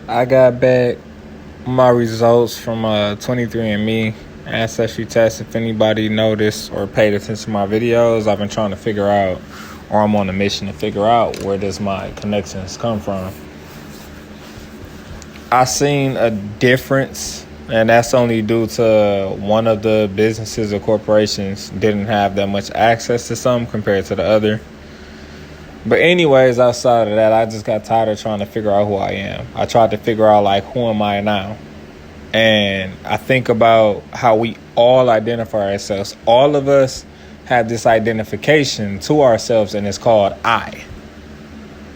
I got back my results from 23andMe ancestry test. If anybody noticed or paid attention to my videos, I've been trying to figure out, or I'm on a mission to figure out, where does my connections come from. I seen a difference, and that's only due to one of the businesses or corporations didn't have that much access to some compared to the other. But anyways, outside of that, I just got tired of trying to figure out who I am. I tried to figure out, like, who am I now? And I think about how we all identify ourselves. All of us have this identification to ourselves, and it's called I.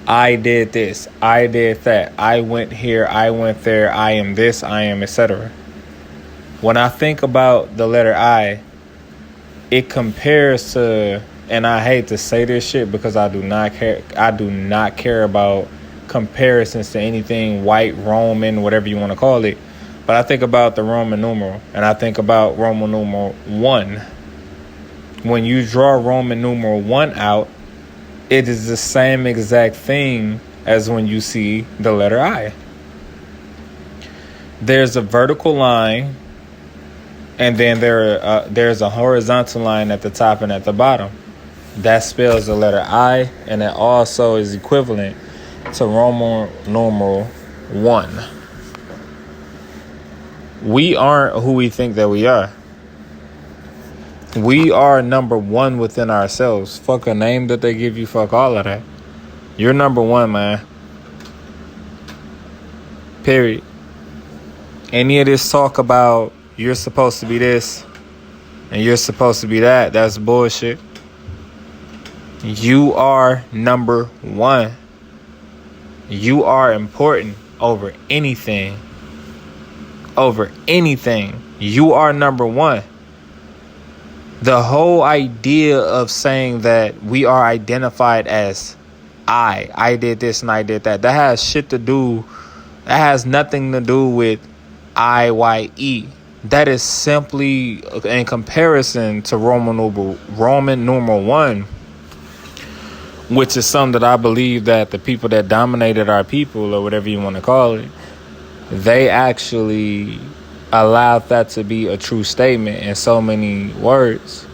I did this. I did that. I went here. I went there. I am this. I am, etc. When I think about the letter I, it compares to... And I hate to say this shit because I do not care. I do not care about comparisons to anything white, Roman, whatever you want to call it. But I think about the Roman numeral, and I think about Roman numeral 1. When you draw Roman numeral 1 out, it is the same exact thing as when you see the letter I. There's a vertical line, and then there's a horizontal line at the top and at the bottom. That spells the letter I, and it also is equivalent to Roman numeral 1. We aren't who we think that we are. We are number one within ourselves. Fuck a name that they give you, fuck all of that. You're number one, man. Period. Any of this talk about you're supposed to be this and you're supposed to be that, that's bullshit. You are number one. You are important over anything. Over anything. You are number one. The whole idea of saying that we are identified as I did this and I did that, that has nothing to do with IYE. That is simply in comparison to Roman numeral 1, which is something that I believe that the people that dominated our people, or whatever you want to call it, they actually allowed that to be a true statement in so many words.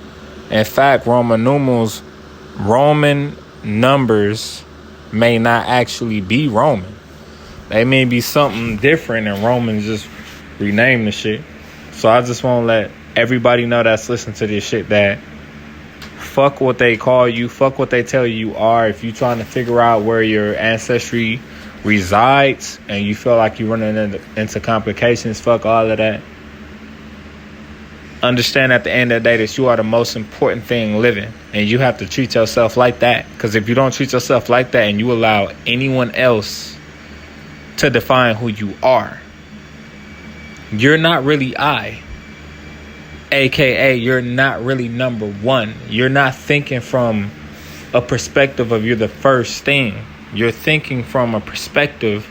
In fact, Roman numbers may not actually be Roman. They may be something different, and Romans just rename the shit. So I just want to let everybody know that's listening to this shit that fuck what they call you, fuck what they tell you are. If you're trying to figure out where your ancestry resides and you feel like you're running into complications, fuck all of that. Understand at the end of the day that you are the most important thing living, and you have to treat yourself like that. Because if you don't treat yourself like that and you allow anyone else to define who you are, you're not really I. AKA, you're not really number one. You're not thinking from a perspective of you're the first thing. You're thinking from a perspective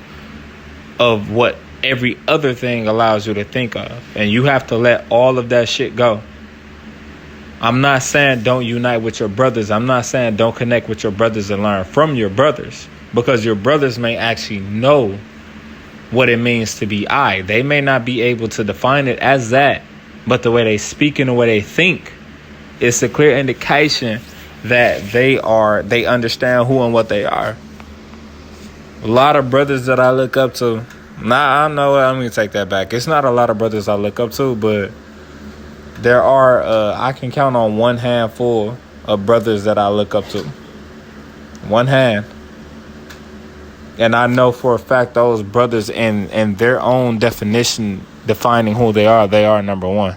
of what every other thing allows you to think of. And you have to let all of that shit go. I'm not saying don't unite with your brothers. I'm not saying don't connect with your brothers and learn from your brothers. Because your brothers may actually know what it means to be I. They may not be able to define it as that. But the way they speak and the way they think, it's a clear indication that they understand who and what they are. A lot of brothers that I look up to, I know what, I'm going to take that back. It's not a lot of brothers I look up to, but there are, I can count on one handful of brothers that I look up to. One hand. And I know for a fact those brothers in their own definition, defining who they are number one.